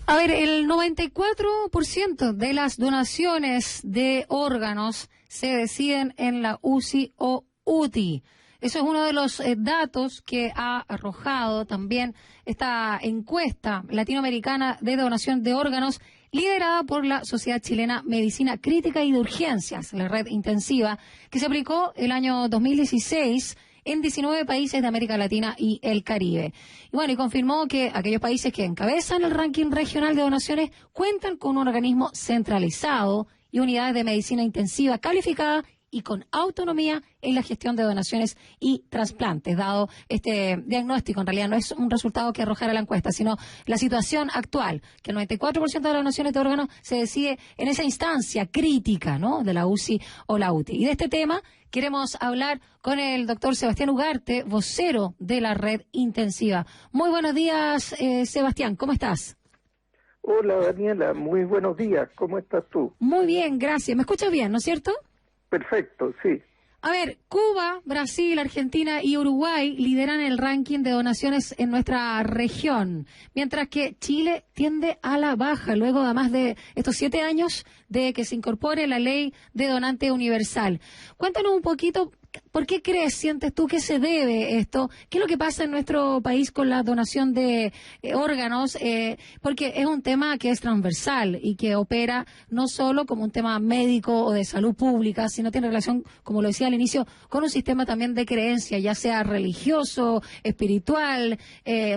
A ver, el 94% de las donaciones de órganos se deciden en la UCI o UTI. Eso es uno de los datos que ha arrojado también esta encuesta latinoamericana de donación de órganos liderada por la Sociedad Chilena Medicina Crítica y de Urgencias, la red intensiva, que se aplicó el año 2016 en 19 países de América Latina y el Caribe. Y bueno, y confirmó que aquellos países que encabezan el ranking regional de donaciones cuentan con un organismo centralizado y unidades de medicina intensiva calificada y con autonomía en la gestión de donaciones y trasplantes, dado este diagnóstico. En realidad no es un resultado que arrojara la encuesta, sino la situación actual, que el 94% de las donaciones de órganos se decide en esa instancia crítica, ¿no?, de la UCI o la UTI. Y de este tema queremos hablar con el doctor Sebastián Ugarte, vocero de la red intensiva. Muy buenos días, Sebastián, ¿cómo estás? Hola, Daniela, muy buenos días, ¿cómo estás tú? Muy bien, gracias. ¿Me escuchas bien, no es cierto? Perfecto, sí. A ver, Cuba, Brasil, Argentina y Uruguay lideran el ranking de donaciones en nuestra región, mientras que Chile tiende a la baja, luego además de estos 7 años de que se incorpore la ley de donante universal. Cuéntanos un poquito, ¿por qué sientes tú que se debe esto? ¿Qué es lo que pasa en nuestro país con la donación de órganos? Porque es un tema que es transversal y que opera no solo como un tema médico o de salud pública, sino tiene relación, como lo decía al inicio, con un sistema también de creencia, ya sea religioso, espiritual,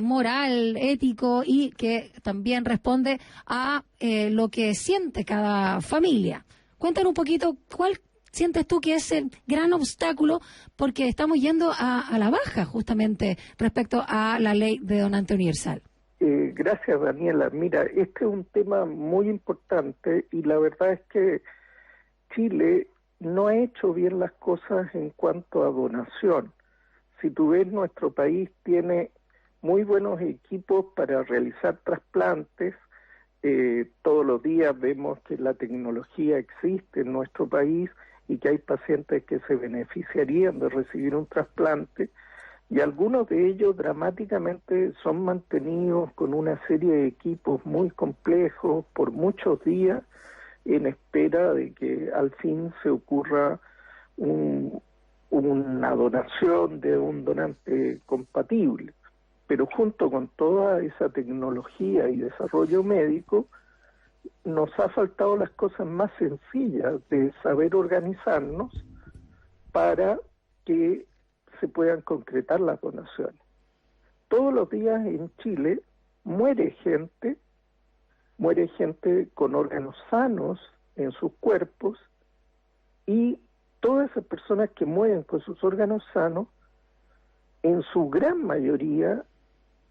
moral, ético, y que también responde a lo que siente cada familia. Cuéntanos un poquito, ¿cuál sientes tú que es el gran obstáculo? Porque estamos yendo a la baja justamente respecto a la ley de donante universal. Gracias, Daniela. Mira, este es un tema muy importante y la verdad es que Chile no ha hecho bien las cosas en cuanto a donación. Si tú ves, nuestro país tiene muy buenos equipos para realizar trasplantes. Todos los días vemos que la tecnología existe en nuestro país y que hay pacientes que se beneficiarían de recibir un trasplante, y algunos de ellos dramáticamente son mantenidos con una serie de equipos muy complejos por muchos días en espera de que al fin se ocurra una donación de un donante compatible. Pero junto con toda esa tecnología y desarrollo médico, nos ha faltado las cosas más sencillas de saber organizarnos para que se puedan concretar las donaciones. Todos los días en Chile muere gente con órganos sanos en sus cuerpos, y todas esas personas que mueren con sus órganos sanos, en su gran mayoría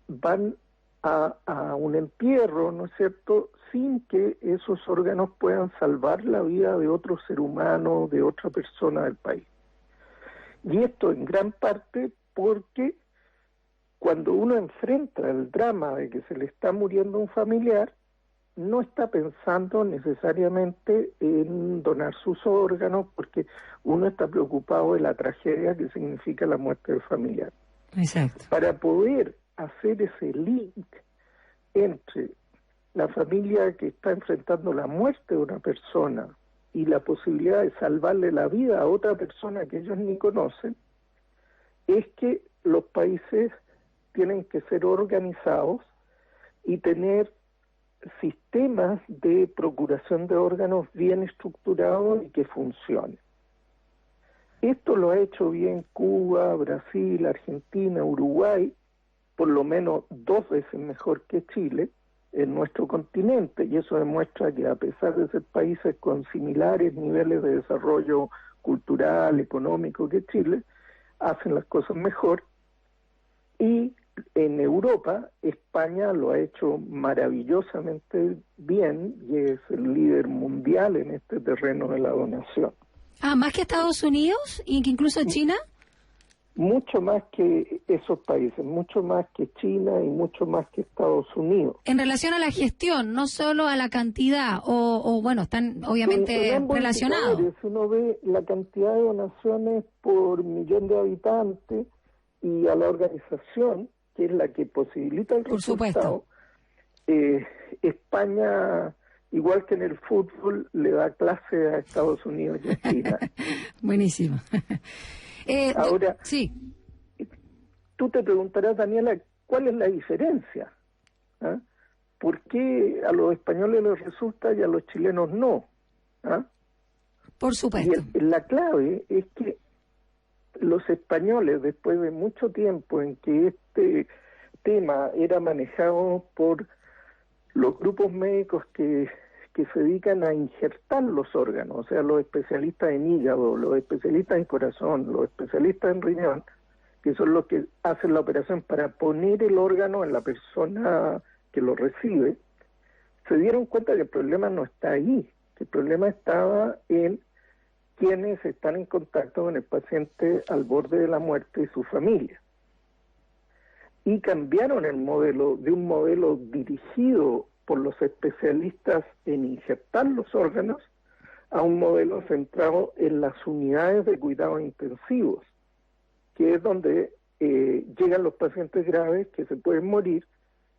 van a un entierro, ¿no es cierto?, sin que esos órganos puedan salvar la vida de otro ser humano, de otra persona del país. Y esto en gran parte porque cuando uno enfrenta el drama de que se le está muriendo un familiar, no está pensando necesariamente en donar sus órganos, porque uno está preocupado de la tragedia que significa la muerte del familiar. Exacto. Para poder hacer ese link entre la familia que está enfrentando la muerte de una persona y la posibilidad de salvarle la vida a otra persona que ellos ni conocen, es que los países tienen que ser organizados y tener sistemas de procuración de órganos bien estructurados y que funcionen. Esto lo ha hecho bien Cuba, Brasil, Argentina, Uruguay, por lo menos 2 veces mejor que Chile en nuestro continente, y eso demuestra que a pesar de ser países con similares niveles de desarrollo cultural, económico que Chile, hacen las cosas mejor. Y en Europa, España lo ha hecho maravillosamente bien y es el líder mundial en este terreno de la donación. ¿Más que Estados Unidos y que incluso China? Mucho más que esos países, mucho más que China y mucho más que Estados Unidos. En relación a la gestión, no solo a la cantidad, o bueno, están obviamente relacionados. Uno ve la cantidad de donaciones por millón de habitantes y a la organización, que es la que posibilita el resultado, España, igual que en el fútbol, le da clase a Estados Unidos y a China. Buenísimo. Ahora, sí. Tú te preguntarás, Daniela, ¿cuál es la diferencia? ¿Ah? ¿Por qué a los españoles les resulta y a los chilenos no? ¿Ah? Por supuesto. Y la clave es que los españoles, después de mucho tiempo en que este tema era manejado por los grupos médicos que se dedican a injertar los órganos, o sea, los especialistas en hígado, los especialistas en corazón, los especialistas en riñón, que son los que hacen la operación para poner el órgano en la persona que lo recibe, se dieron cuenta que el problema no está ahí, que el problema estaba en quienes están en contacto con el paciente al borde de la muerte y su familia. Y cambiaron el modelo de un modelo dirigido por los especialistas en injertar los órganos a un modelo centrado en las unidades de cuidados intensivos, que es donde llegan los pacientes graves que se pueden morir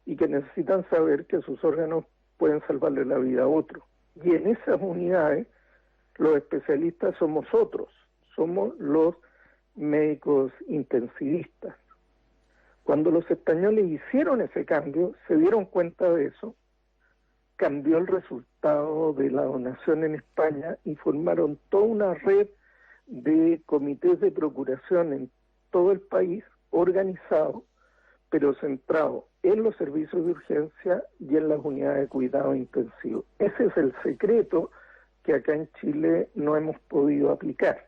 y que necesitan saber que sus órganos pueden salvarle la vida a otro. Y en esas unidades los especialistas somos otros, somos los médicos intensivistas. Cuando los españoles hicieron ese cambio, se dieron cuenta de eso, cambió el resultado de la donación en España y formaron toda una red de comités de procuración en todo el país, organizado, pero centrado en los servicios de urgencia y en las unidades de cuidado intensivo. Ese es el secreto que acá en Chile no hemos podido aplicar.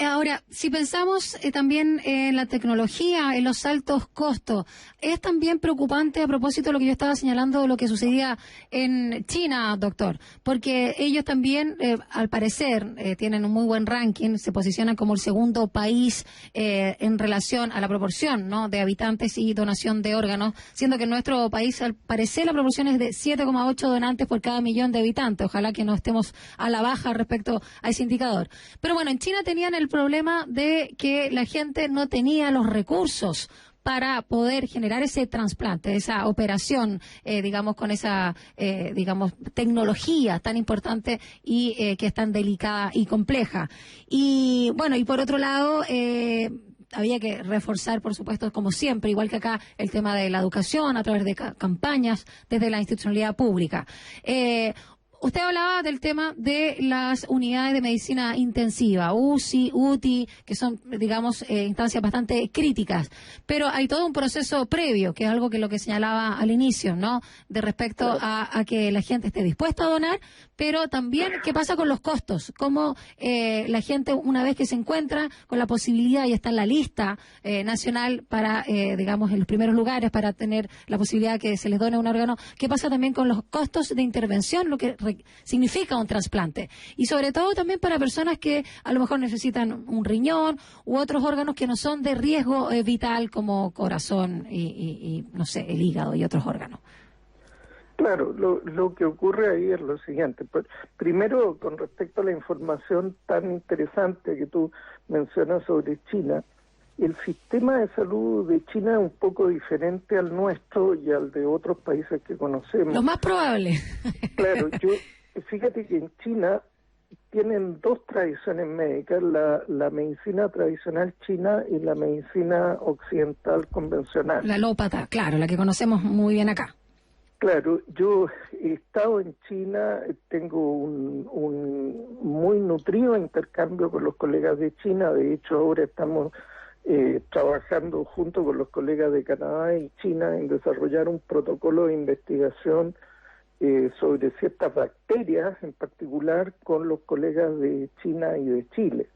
Ahora, si pensamos también en la tecnología, en los altos costos, es también preocupante a propósito de lo que yo estaba señalando de lo que sucedía en China, doctor, porque ellos también, al parecer, tienen un muy buen ranking, se posicionan como el segundo país en relación a la proporción, ¿no?, de habitantes y donación de órganos, siendo que en nuestro país, al parecer, la proporción es de 7,8 donantes por cada millón de habitantes. Ojalá que no estemos a la baja respecto a ese indicador. Pero bueno, en China tenían el problema de que la gente no tenía los recursos para poder generar ese trasplante, esa operación, digamos, con esa, digamos, tecnología tan importante y que es tan delicada y compleja. Y bueno, y por otro lado, había que reforzar, por supuesto, como siempre, igual que acá, el tema de la educación a través de campañas desde la institucionalidad pública. Usted hablaba del tema de las unidades de medicina intensiva, UCI, UTI, que son, digamos, instancias bastante críticas, pero hay todo un proceso previo, que es algo que lo que señalaba al inicio, ¿no?, de respecto a que la gente esté dispuesta a donar, pero también qué pasa con los costos, cómo la gente, una vez que se encuentra con la posibilidad y está en la lista nacional para, digamos, en los primeros lugares para tener la posibilidad que se les done un órgano, qué pasa también con los costos de intervención, lo que significa un trasplante, y sobre todo también para personas que a lo mejor necesitan un riñón u otros órganos que no son de riesgo vital, como corazón y no sé, el hígado y otros órganos. Claro, lo que ocurre ahí es lo siguiente. Pues, primero, con respecto a la información tan interesante que tú mencionas sobre China, el sistema de salud de China es un poco diferente al nuestro y al de otros países que conocemos. Lo más probable. Claro, fíjate que en China tienen dos tradiciones médicas, la medicina tradicional china y la medicina occidental convencional. La alópata, claro, la que conocemos muy bien acá. Claro, yo he estado en China, tengo un muy nutrido intercambio con los colegas de China. De hecho, ahora estamos trabajando junto con los colegas de Canadá y China en desarrollar un protocolo de investigación sobre ciertas bacterias, en particular con los colegas de China y de Chile.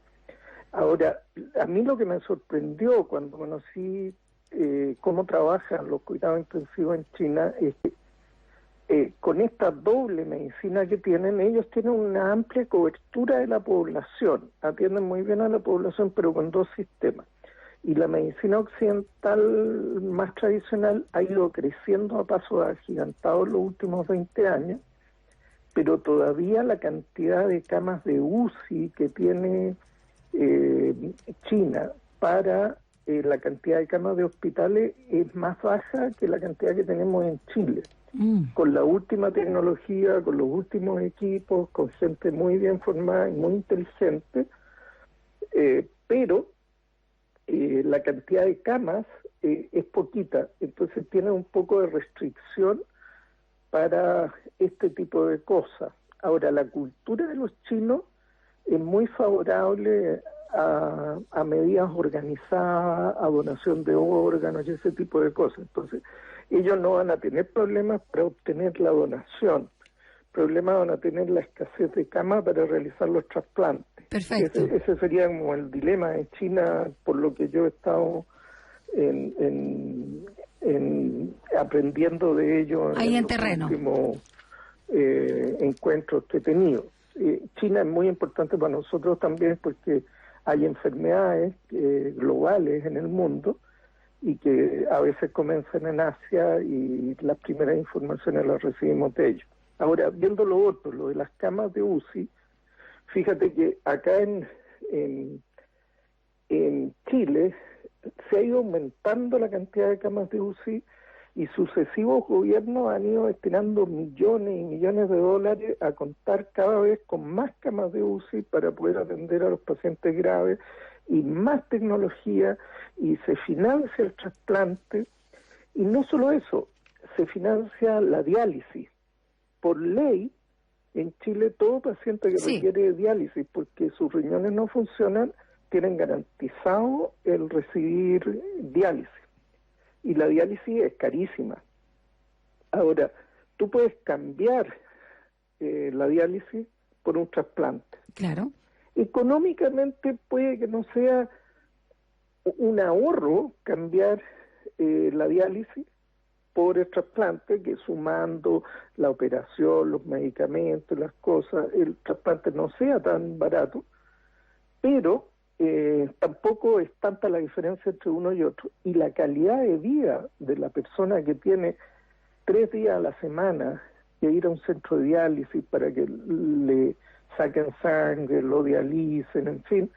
Ahora, a mí lo que me sorprendió cuando conocí cómo trabajan los cuidados intensivos en China es que con esta doble medicina que tienen, ellos tienen una amplia cobertura de la población, atienden muy bien a la población, pero con dos sistemas. Y la medicina occidental más tradicional ha ido creciendo a pasos agigantados los últimos 20 años, pero todavía la cantidad de camas de UCI que tiene China para la cantidad de camas de hospitales es más baja que la cantidad que tenemos en Chile. Con la última tecnología, con los últimos equipos, con gente muy bien formada y muy inteligente, pero la cantidad de camas es poquita, entonces tiene un poco de restricción para este tipo de cosas. Ahora, la cultura de los chinos es muy favorable a medidas organizadas, a donación de órganos y ese tipo de cosas. Entonces, ellos no van a tener problemas para obtener la donación. Problemas van a tener la escasez de camas para realizar los trasplantes. Perfecto. Ese sería como el dilema de China, por lo que yo he estado aprendiendo de ellos ahí en los terreno. Últimos encuentros que he tenido. China es muy importante para nosotros también porque hay enfermedades globales en el mundo y que a veces comienzan en Asia y las primeras informaciones las recibimos de ellos. Ahora, viendo lo otro, lo de las camas de UCI, fíjate que acá en Chile se ha ido aumentando la cantidad de camas de UCI y sucesivos gobiernos han ido destinando millones y millones de dólares a contar cada vez con más camas de UCI para poder atender a los pacientes graves y más tecnología, y se financia el trasplante, y no solo eso, se financia la diálisis. Por ley, en Chile todo paciente que requiere diálisis porque sus riñones no funcionan, tienen garantizado el recibir diálisis. Y la diálisis es carísima. Ahora, tú puedes cambiar la diálisis por un trasplante. Claro. Económicamente puede que no sea un ahorro cambiar la diálisis por el trasplante, que sumando la operación, los medicamentos, las cosas, el trasplante no sea tan barato, pero tampoco es tanta la diferencia entre uno y otro. Y la calidad de vida de la persona que tiene 3 días a la semana que ir a un centro de diálisis para que le saquen sangre, lo dialicen, en fin,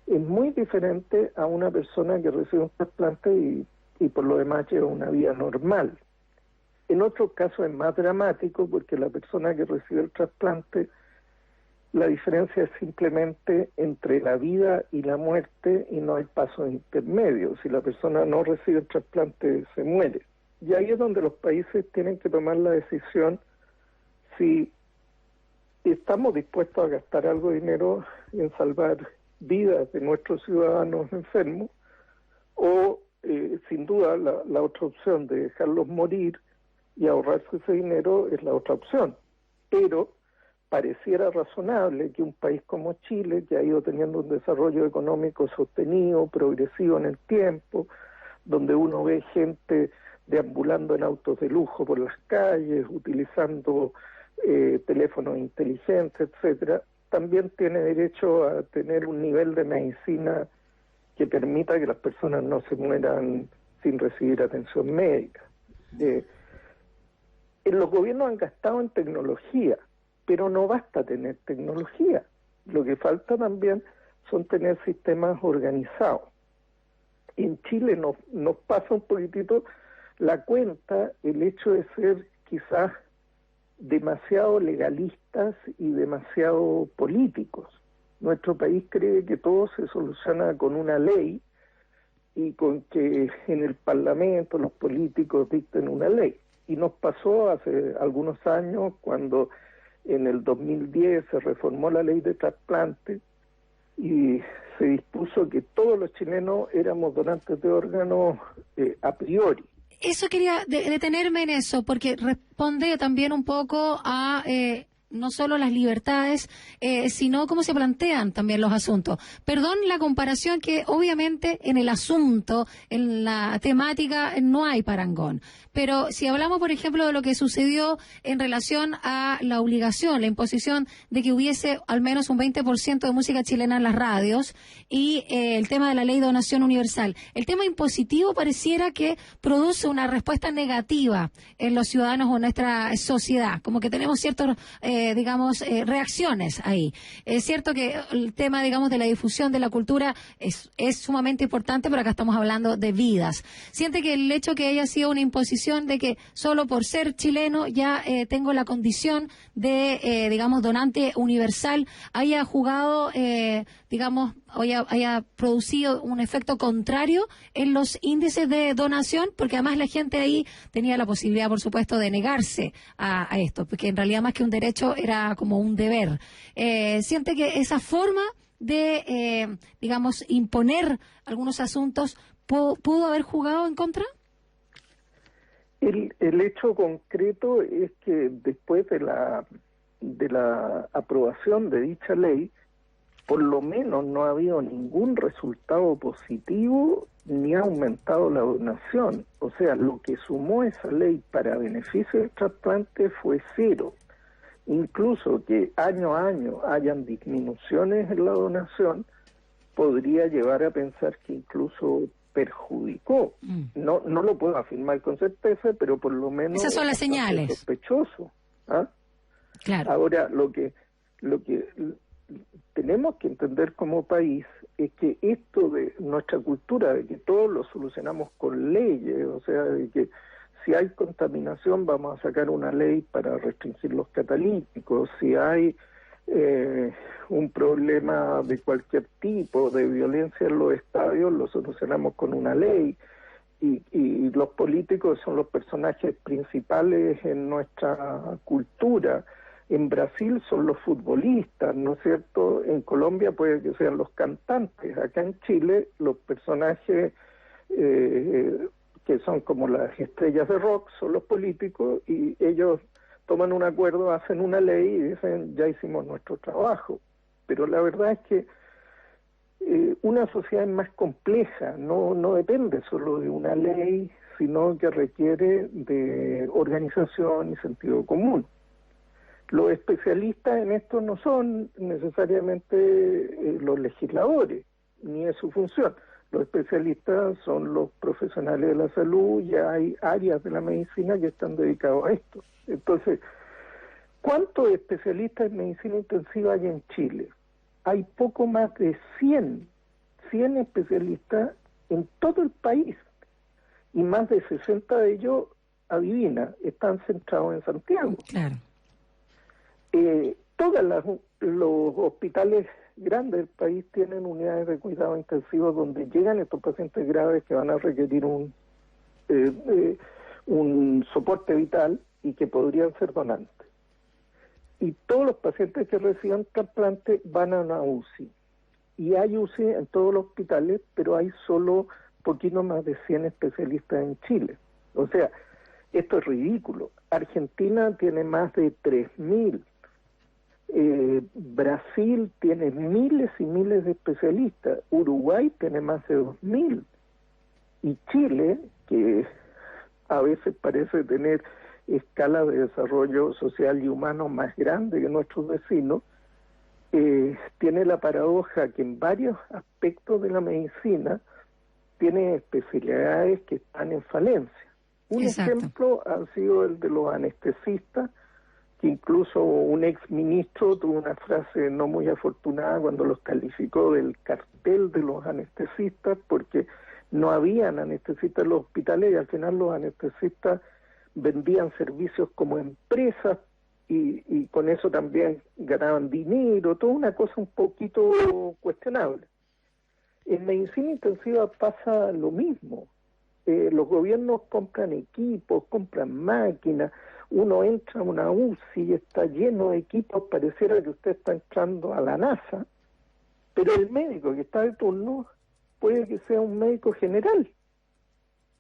es muy diferente a una persona que recibe un trasplante y por lo demás lleva una vida normal. En otros casos es más dramático porque la persona que recibe el trasplante, la diferencia es simplemente entre la vida y la muerte y no hay pasos intermedios. Si la persona no recibe el trasplante, se muere. Y ahí es donde los países tienen que tomar la decisión si estamos dispuestos a gastar algo de dinero en salvar vidas de nuestros ciudadanos enfermos o, sin duda, la otra opción de dejarlos morir y ahorrarse ese dinero es la otra opción. Pero pareciera razonable que un país como Chile, que ha ido teniendo un desarrollo económico sostenido, progresivo en el tiempo, donde uno ve gente deambulando en autos de lujo por las calles, utilizando teléfonos inteligentes, etcétera, también tiene derecho a tener un nivel de medicina que permita que las personas no se mueran sin recibir atención médica. Los gobiernos han gastado en tecnología, pero no basta tener tecnología. Lo que falta también son tener sistemas organizados. En Chile nos pasa un poquitito la cuenta el hecho de ser quizás demasiado legalistas y demasiado políticos. Nuestro país cree que todo se soluciona con una ley y con que en el Parlamento los políticos dicten una ley. Y nos pasó hace algunos años cuando en el 2010 se reformó la ley de trasplante y se dispuso que todos los chilenos éramos donantes de órganos a priori. Eso quería detenerme en eso, porque responde también un poco a no solo las libertades, sino cómo se plantean también los asuntos. Perdón la comparación, que obviamente en el asunto, en la temática, no hay parangón. Pero si hablamos, por ejemplo, de lo que sucedió en relación a la obligación, la imposición de que hubiese al menos un 20% de música chilena en las radios y el tema de la ley de donación universal, el tema impositivo pareciera que produce una respuesta negativa en los ciudadanos o en nuestra sociedad, como que tenemos ciertos digamos, reacciones ahí. Es cierto que el tema, digamos, de la difusión de la cultura es sumamente importante, pero acá estamos hablando de vidas. ¿Siente que el hecho que haya sido una imposición de que solo por ser chileno ya tengo la condición de, digamos, donante universal, haya jugado, digamos, haya producido un efecto contrario en los índices de donación? Porque además la gente ahí tenía la posibilidad, por supuesto, de negarse a esto, porque en realidad más que un derecho era como un deber. ¿Siente que esa forma de, digamos, imponer algunos asuntos pudo haber jugado en contra? El hecho concreto es que después de la aprobación de dicha ley, por lo menos no ha habido ningún resultado positivo ni ha aumentado la donación. O sea, lo que sumó esa ley para beneficio del trasplante fue cero. Incluso que año a año hayan disminuciones en la donación podría llevar a pensar que incluso perjudicó. No lo puedo afirmar con certeza, pero por lo menos esas son las señales. Sospechoso. ¿Ah? Claro. Ahora, lo que tenemos que entender como país es que esto de nuestra cultura, de que todo lo solucionamos con leyes, o sea, de que si hay contaminación vamos a sacar una ley para restringir los catalíticos, si hay un problema de cualquier tipo, de violencia en los estadios, lo solucionamos con una ley, y los políticos son los personajes principales en nuestra cultura. En Brasil son los futbolistas, ¿no es cierto? En Colombia puede que sean los cantantes. Acá en Chile los personajes que son como las estrellas de rock son los políticos, y ellos toman un acuerdo, hacen una ley y dicen ya hicimos nuestro trabajo. Pero la verdad es que una sociedad es más compleja, no depende solo de una ley, sino que requiere de organización y sentido común. Los especialistas en esto no son necesariamente los legisladores, ni es su función. Los especialistas son los profesionales de la salud, ya hay áreas de la medicina que están dedicados a esto. Entonces, ¿cuántos especialistas en medicina intensiva hay en Chile? Hay poco más de 100 especialistas en todo el país, y más de 60 de ellos, adivina, están centrados en Santiago. Claro. Todos los hospitales grandes del país tienen unidades de cuidado intensivos donde llegan estos pacientes graves que van a requerir un soporte vital y que podrían ser donantes. Y todos los pacientes que reciban trasplante van a una UCI. Y hay UCI en todos los hospitales, pero hay solo poquito más de 100 especialistas en Chile. O sea, esto es ridículo. Argentina tiene más de 3.000. Brasil tiene miles y miles de especialistas. Uruguay tiene más de 2.000. Y Chile, que a veces parece tener escala de desarrollo social y humano más grande que nuestros vecinos, tiene la paradoja que en varios aspectos de la medicina tiene especialidades que están en falencia. Un Exacto. ejemplo ha sido el de los anestesistas, que incluso un ex ministro tuvo una frase no muy afortunada cuando los calificó del cartel de los anestesistas, porque no habían anestesistas en los hospitales y al final los anestesistas vendían servicios como empresas y con eso también ganaban dinero, toda una cosa un poquito cuestionable. En medicina intensiva pasa lo mismo. Los gobiernos compran equipos, compran máquinas, uno entra a una UCI y está lleno de equipos, pareciera que usted está entrando a la NASA, pero el médico que está de turno puede que sea un médico general,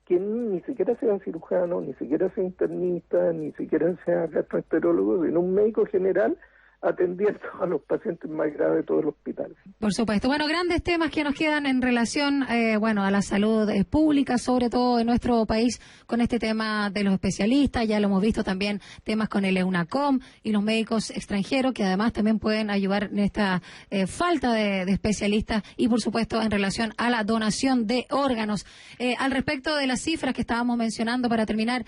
que ni siquiera sea cirujano, ni siquiera sea internista, ni siquiera sea gastroenterólogo, sino un médico general atendiendo a los pacientes más graves de todo el hospital. Por supuesto. Bueno, grandes temas que nos quedan en relación, a la salud pública, sobre todo en nuestro país, con este tema de los especialistas. Ya lo hemos visto también, temas con el EUNACOM y los médicos extranjeros, que además también pueden ayudar en esta falta de especialistas y, por supuesto, en relación a la donación de órganos. Al respecto de las cifras que estábamos mencionando, para terminar,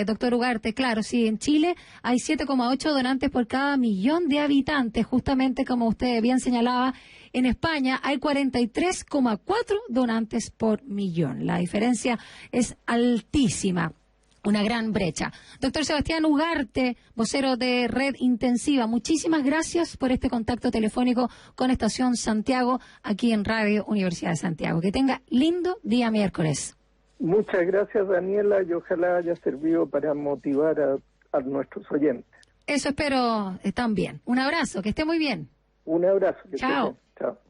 doctor Ugarte, claro, sí, en Chile hay 7,8 donantes por cada millón de habitantes, justamente como usted bien señalaba. En España hay 43,4 donantes por millón. La diferencia es altísima, una gran brecha. Doctor Sebastián Ugarte, vocero de Red Intensiva, muchísimas gracias por este contacto telefónico con Estación Santiago, aquí en Radio Universidad de Santiago. Que tenga lindo día miércoles. Muchas gracias, Daniela, y ojalá haya servido para motivar a nuestros oyentes. Eso espero también. Un abrazo, que esté muy bien. Un abrazo. Chao. Chao.